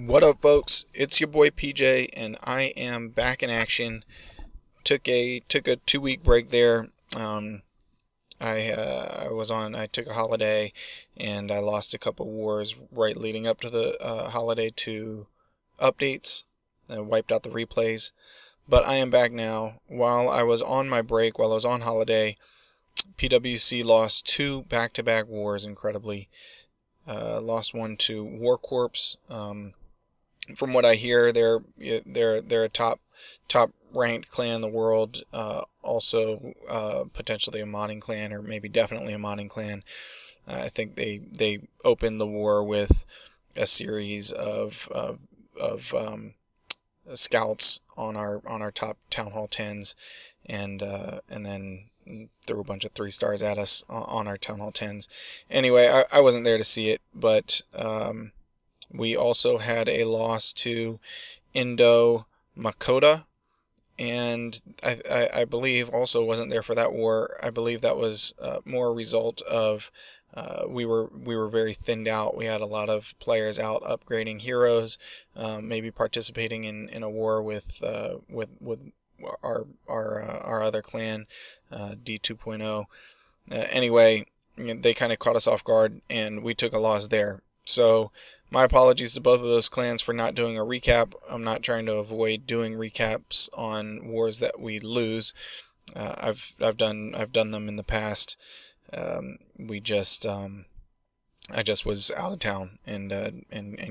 What up, folks? It's your boy PJ, and I am back in action. Took a 2 week break there. I took a holiday, and I lost a couple wars right leading up to the holiday to updates. I wiped out the replays, but I am back now. While I was on my break, while I was on holiday, PwC lost 2 back-to-back wars. Incredibly, lost one to War Corps. From what I hear, they're a top ranked clan in the world. Also, potentially a modding clan, or maybe definitely a modding clan. I think they opened the war with a series of scouts on our top town hall 10s, and then threw a bunch of 3 stars at us on our town hall 10s. Anyway, I wasn't there to see it, but we also had a loss to Indo Makota, and I believe also wasn't there for that war. I believe that was more a result of we were very thinned out. We had a lot of players out upgrading heroes, maybe participating in a war with our other clan, D 2.0. Anyway, they kind of caught us off guard, and we took a loss there. So my apologies to both of those clans for not doing a recap. I'm not trying to avoid doing recaps on wars that we lose. I've done them in the past. I just was out of town and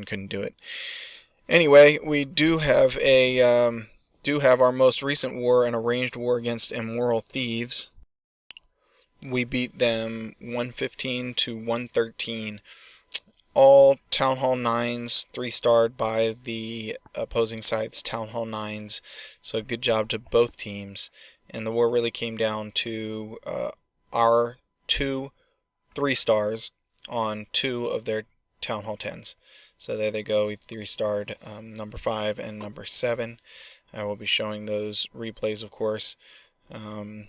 couldn't do it. Anyway, we do have our most recent war, an arranged war against Immoral Thieves. We beat them 115 to 113. All Town Hall 9s, 3-starred by the opposing side's Town Hall 9s. So good job to both teams. And the war really came down to our 2 3-stars on 2 of their Town Hall 10s. So there they go, we 3-starred number 5 and number 7. I will be showing those replays, of course. It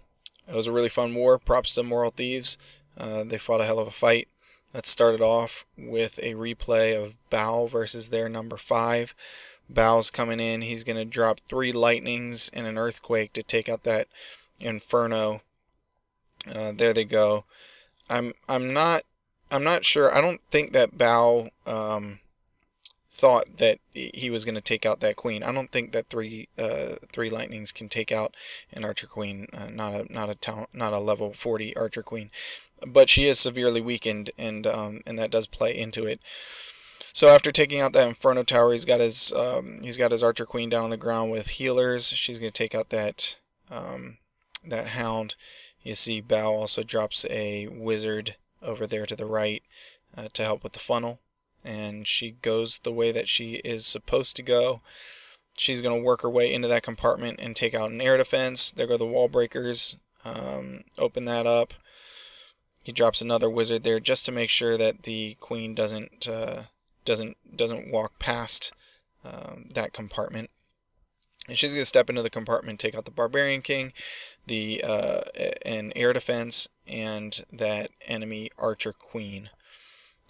was a really fun war. Props to Immoral Thieves. They fought a hell of a fight. Let's start it off with a replay of Bao versus their number 5. Bao's coming in. He's going to drop 3 lightnings and an earthquake to take out that inferno. There they go. I'm not sure. I don't think that Bao thought that he was going to take out that queen. I don't think that 3 lightnings can take out an archer queen. Not a level 40 archer queen. But she is severely weakened, and that does play into it. So after taking out that Inferno Tower, he's got his Archer Queen down on the ground with healers. She's going to take out that Hound. You see Bao also drops a Wizard over there to the right to help with the funnel, and she goes the way that she is supposed to go. She's going to work her way into that compartment and take out an air defense. There go the wall breakers. Open that up. He drops another wizard there just to make sure that the queen doesn't walk past that compartment. And she's going to step into the compartment, take out the Barbarian King, an air defense, and that enemy Archer Queen.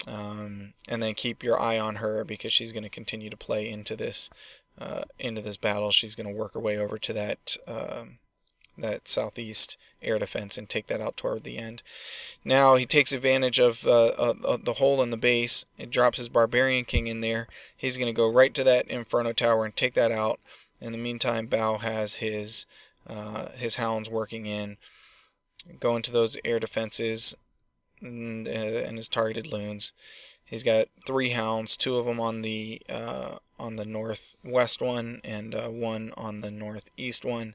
And then keep your eye on her, because she's going to continue to play into this battle. She's going to work her way over to that southeast air defense and take that out toward the end. Now he takes advantage of the hole in the base and drops his Barbarian King in there. He's going to go right to that Inferno Tower and take that out. In the meantime, Bao has his Hounds working in, going to those air defenses and his targeted loons. He's got 3 Hounds, 2 of them on the northwest one and 1 on the northeast one.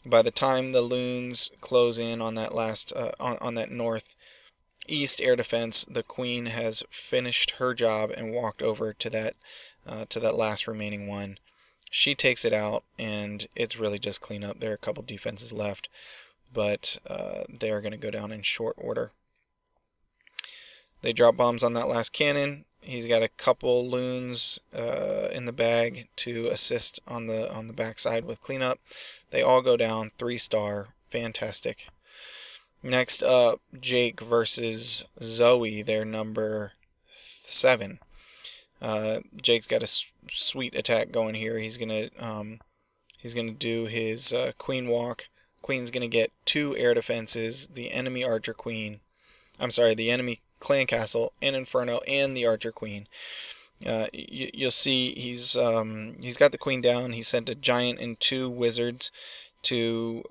By the time the loons close in on that last on that northeast air defense, the queen has finished her job and walked over to that last remaining one. She takes it out, and it's really just cleanup. There are a couple defenses left, but they're going to go down in short order. They drop bombs on that last cannon. He's got a couple loons in the bag to assist on the backside with cleanup. They all go down 3-star. Fantastic. Next up, Jake versus Zoe, their number 7. Jake's got a sweet attack going here. He's gonna do his queen walk. Queen's gonna get 2 air defenses. The enemy archer queen, the enemy clan castle, and inferno, and the archer queen. You'll see he's got the queen down. He sent a giant and 2 wizards to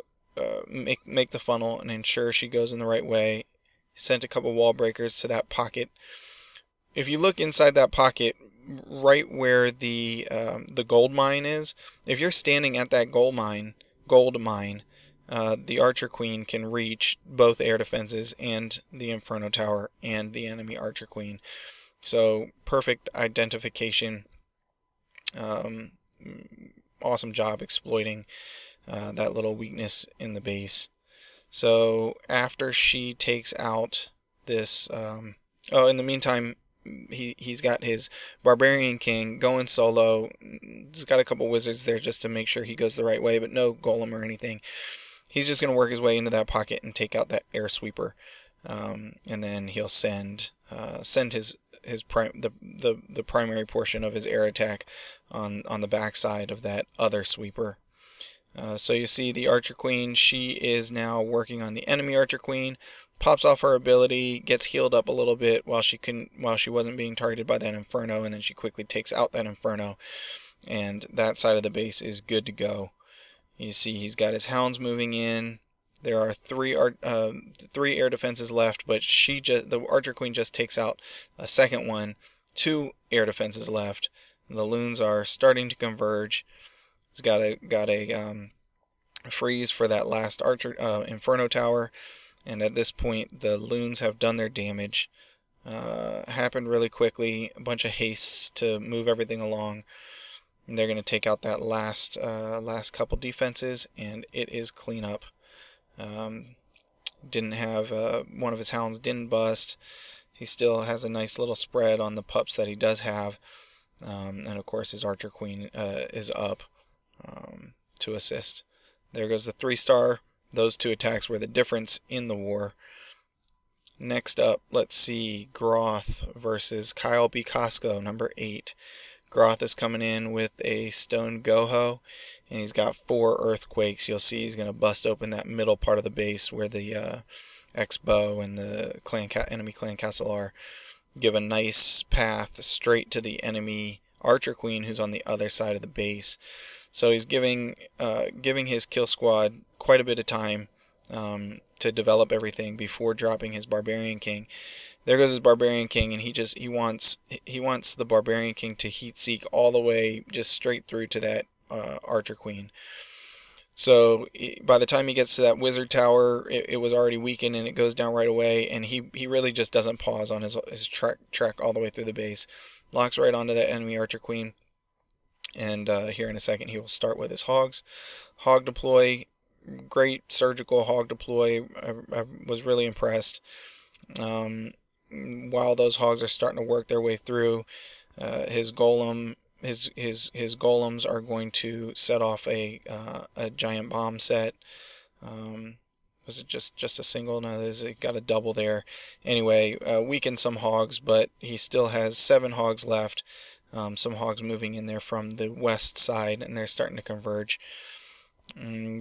make the funnel and ensure she goes in the right way. He sent a couple wall breakers to that pocket. If you look inside that pocket, right where the gold mine is, if you're standing at that gold mine, the archer queen can reach both air defenses and the inferno tower and the enemy archer queen. So perfect identification. Awesome job exploiting that little weakness in the base. So after she takes out this, in the meantime, he's got his barbarian king going solo. He's got a couple wizards there just to make sure he goes the right way, but no golem or anything. He's just going to work his way into that pocket and take out that air sweeper, and then he'll send the primary portion of his air attack on the backside of that other sweeper. So you see the archer queen, she is now working on the enemy archer queen, pops off her ability, gets healed up a little bit while she wasn't being targeted by that inferno, and then she quickly takes out that inferno, and that side of the base is good to go. You see he's got his hounds moving in. There are 3 air defenses left, but the archer queen just takes out a second one. 2 air defenses left. The loons are starting to converge. He's got a freeze for that last archer inferno tower, and at this point the loons have done their damage. Happened really quickly. A bunch of hastes to move everything along. And they're going to take out that last couple defenses, and it is cleanup. Didn't have one of his hounds didn't bust. He still has a nice little spread on the pups that he does have, and of course his archer queen is up to assist. There goes the 3-star. Those 2 attacks were the difference in the war. Next up, let's see, Groth versus Kyle B. Costco, number 8. Groth is coming in with a stone GoHo, and he's got 4 earthquakes. You'll see he's going to bust open that middle part of the base where the X-bow and the enemy clan castle are. Give a nice path straight to the enemy archer queen who's on the other side of the base. So he's giving his kill squad quite a bit of time to develop everything before dropping his barbarian king. There goes his barbarian king, and he wants the barbarian king to heat seek all the way just straight through to that archer queen. So by the time he gets to that wizard tower, it was already weakened, and it goes down right away. And he really just doesn't pause on his track all the way through the base. Locks right onto that enemy archer queen. And here in a second, he will start with his hogs. Hog deploy, great surgical hog deploy. I was really impressed. While those hogs are starting to work their way through, his golems are going to set off a giant bomb set. Was it just a single? No, there's got a double there. Anyway, weakened some hogs, but he still has 7 hogs left. Some hogs moving in there from the west side, and they're starting to converge.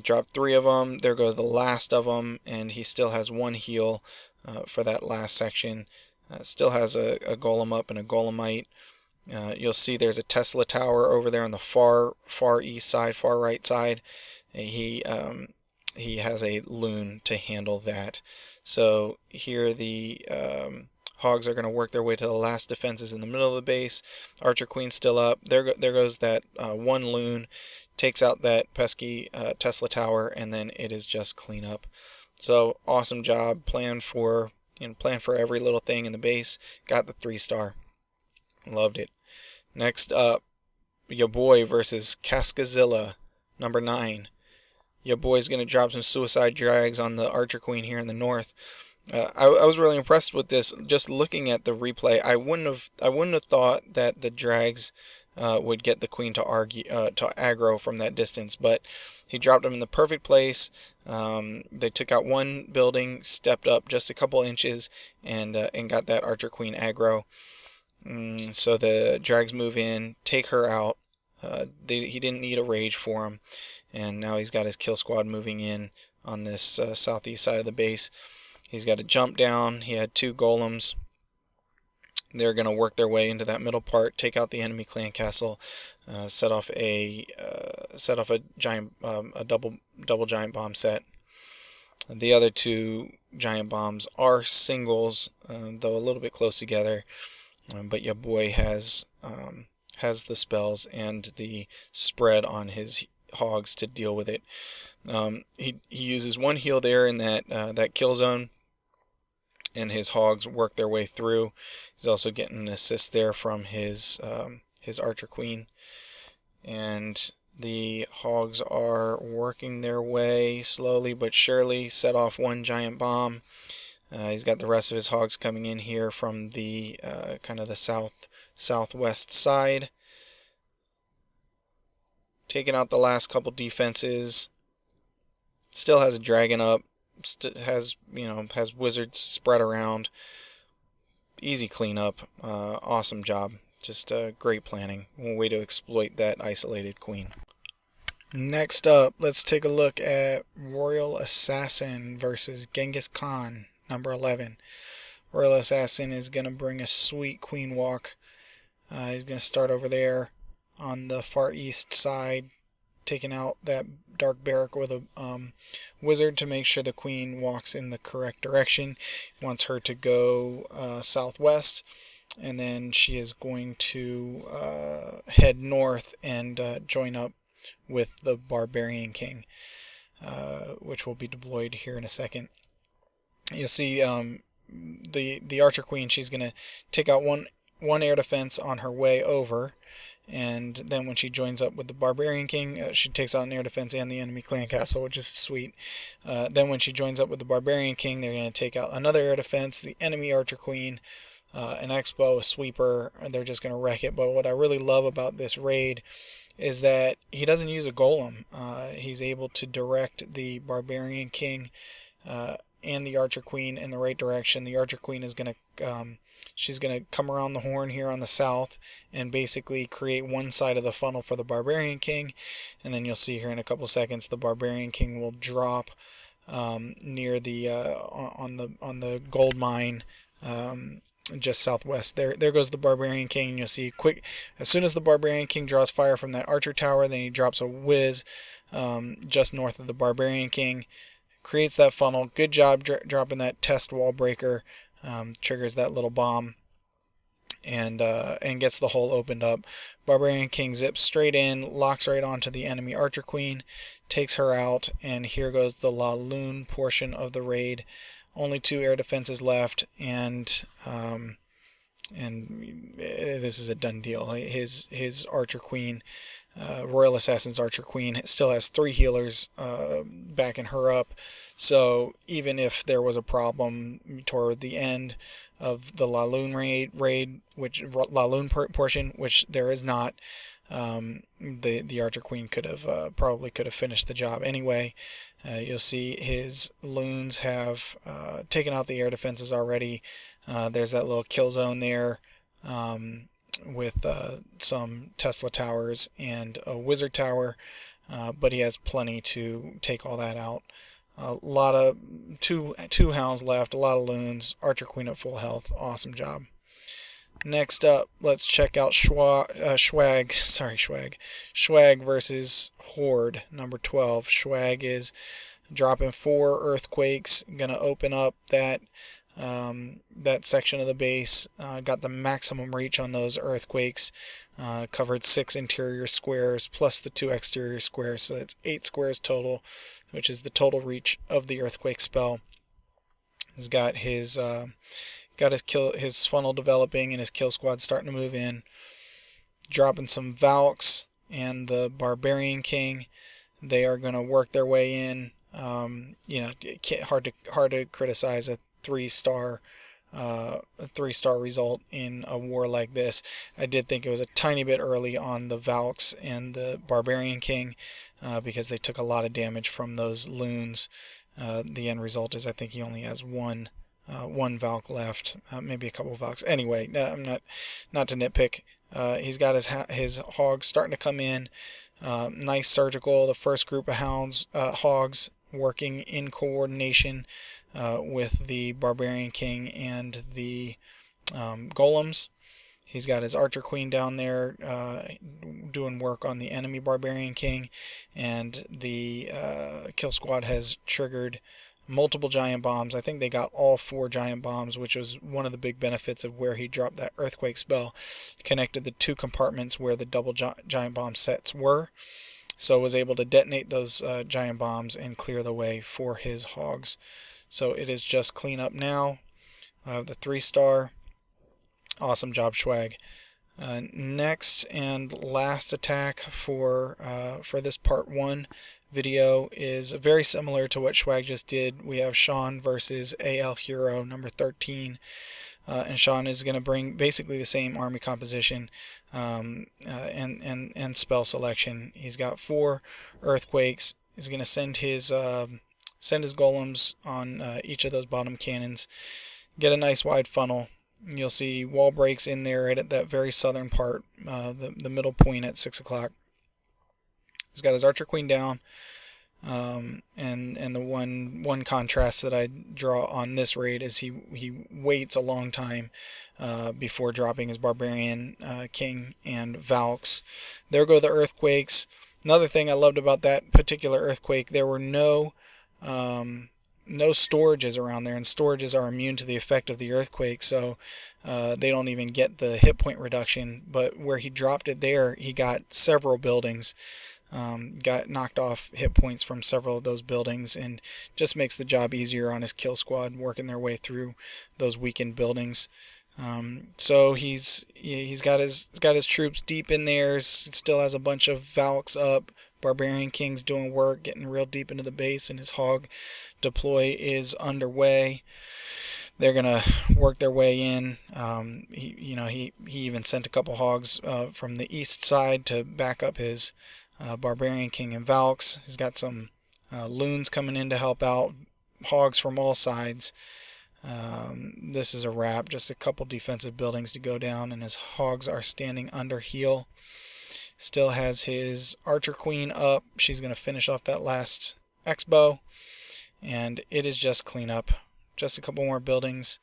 Dropped 3 of them. There go the last of them, and he still has 1 heal for that last section. Still has a golem up and a golemite. You'll see there's a Tesla tower over there on the far east side, far right side. He has a loon to handle that. So here the hogs are going to work their way to the last defenses in the middle of the base. Archer queen's still up. There goes that 1 loon. Takes out that pesky Tesla tower, and then it is just cleanup. So awesome job. Plan for every little thing in the base. Got the 3-star. Loved it. Next up, your boy versus Cascazilla, number 9. Your boy's going to drop some suicide drags on the archer queen here in the north. I was really impressed with this. Just looking at the replay, I wouldn't have thought that the drags would get the queen to aggro from that distance, but he dropped them in the perfect place. They took out 1 building, stepped up just a couple inches, and got that archer queen aggro. So the drags move in, take her out. He didn't need a rage for him, and now he's got his kill squad moving in on this southeast side of the base. He's got to jump down. He had 2 golems. They're going to work their way into that middle part, take out the enemy clan castle, set off a giant a double giant bomb set. The other 2 giant bombs are singles, though a little bit close together. But your boy has the spells and the spread on his hogs to deal with it. He uses 1 heal there in that kill zone, and his hogs work their way through. He's also getting an assist there from his archer queen, and the hogs are working their way slowly but surely. Set off 1 giant bomb. He's got the rest of his hogs coming in here from the kind of the southwest side, taking out the last couple defenses. Still has a dragon up. Has wizards spread around. Easy cleanup. Awesome job. Just great planning. One way to exploit that isolated queen. Next up, let's take a look at Royal Assassin versus Genghis Khan, number 11. Royal Assassin is going to bring a sweet queen walk. He's going to start over there on the far east side, taking out that dark barrack with a wizard to make sure the queen walks in the correct direction. He wants her to go southwest, and then she is going to head north and join up with the Barbarian King, which will be deployed here in a second. You'll see the Archer Queen, she's going to take out one air defense on her way over, and then when she joins up with the Barbarian King, she takes out an air defense and the enemy clan castle, which is sweet. Then when she joins up with the Barbarian King, they're going to take out another air defense, the enemy Archer Queen, an X-bow, a sweeper, and they're just going to wreck it. But what I really love about this raid is that he doesn't use a golem. He's able to direct the Barbarian King and the Archer Queen in the right direction. The Archer Queen is going to she's going to come around the horn here on the south and basically create one side of the funnel for the Barbarian King. And then you'll see here in a couple seconds the Barbarian King will drop near the on the gold mine just southwest. There goes the Barbarian King. And you'll see quick as soon as the Barbarian King draws fire from that archer tower, then he drops a whiz just north of the Barbarian King, creates that funnel. Good job dropping that test wall breaker. Triggers that little bomb and gets the hole opened up. Barbarian King zips straight in, locks right onto the enemy Archer Queen, takes her out, and here goes the LaLoon portion of the raid. Only 2 air defenses left, and this is a done deal. His Archer Queen, Royal Assassin's Archer Queen, still has 3 healers backing her up. So even if there was a problem toward the end of the LaLoon raid, which LaLoon portion, which there is not, the Archer Queen could have probably finished the job anyway. You'll see his loons have taken out the air defenses already. There's that little kill zone there with some Tesla towers and a wizard tower, but he has plenty to take all that out. A lot of two hounds left, a lot of loons, Archer Queen at full health. Awesome job. Next up, let's check out Schwag versus Horde, number 12. Schwag is dropping 4 earthquakes, gonna open up that section of the base. Got the maximum reach on those earthquakes. Covered 6 interior squares plus the 2 exterior squares, so that's 8 squares total, which is the total reach of the earthquake spell. He's got his funnel developing and his kill squad starting to move in, dropping some valks and the Barbarian King. They are going to work their way in. Hard to criticize a 3-star result in a war like this. I did think it was a tiny bit early on the valks and the Barbarian King because they took a lot of damage from those loons. The end result is I think he only has 1 one valk left, maybe a couple of valks. Anyway, I'm not to nitpick. He's got his hogs starting to come in. Nice surgical. The first group of hogs working in coordination with the Barbarian King and the golems. He's got his Archer Queen down there doing work on the enemy Barbarian King, and the kill squad has triggered multiple giant bombs. I think they got all 4 giant bombs, which was one of the big benefits of where he dropped that earthquake spell. Connected the 2 compartments where the double giant bomb sets were, so was able to detonate those giant bombs and clear the way for his hogs. So it is just clean up now. The 3-star. Awesome job, Schwag. Next and last attack for this part 1 video is very similar to what Schwag just did. We have Sean versus AL Hero number 13. And Sean is going to bring basically the same army composition and spell selection. He's got 4 earthquakes. He's going to send his golems on each of those bottom cannons. Get a nice wide funnel. You'll see wall breaks in there right at that very southern part, the middle point at 6 o'clock. He's got his Archer Queen down, and the one contrast that I draw on this raid is he waits a long time before dropping his Barbarian King and Valks. There go the earthquakes. Another thing I loved about that particular earthquake, there were no storages around there, and storages are immune to the effect of the earthquake, so they don't even get the hit point reduction. But where he dropped it there, he got several buildings, got knocked off hit points from several of those buildings, and just makes the job easier on his kill squad working their way through those weakened buildings. So he's got his troops deep in there. Still has a bunch of valks up. Barbarian King's doing work, getting real deep into the base, and his hog deploy is underway. They're gonna work their way in. He even sent a couple hogs from the east side to back up his Barbarian King and Valks. He's got some loons coming in to help out. Hogs from all sides. This is a wrap. Just a couple defensive buildings to go down, and his hogs are standing under heel. Still has his Archer Queen up. She's going to finish off that last X-bow. And it is just clean up. Just a couple more buildings.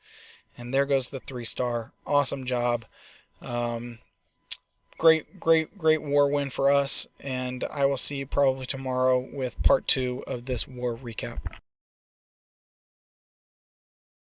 And there goes the 3-star. Awesome job. Great war win for us. And I will see you probably tomorrow with part 2 of this war recap.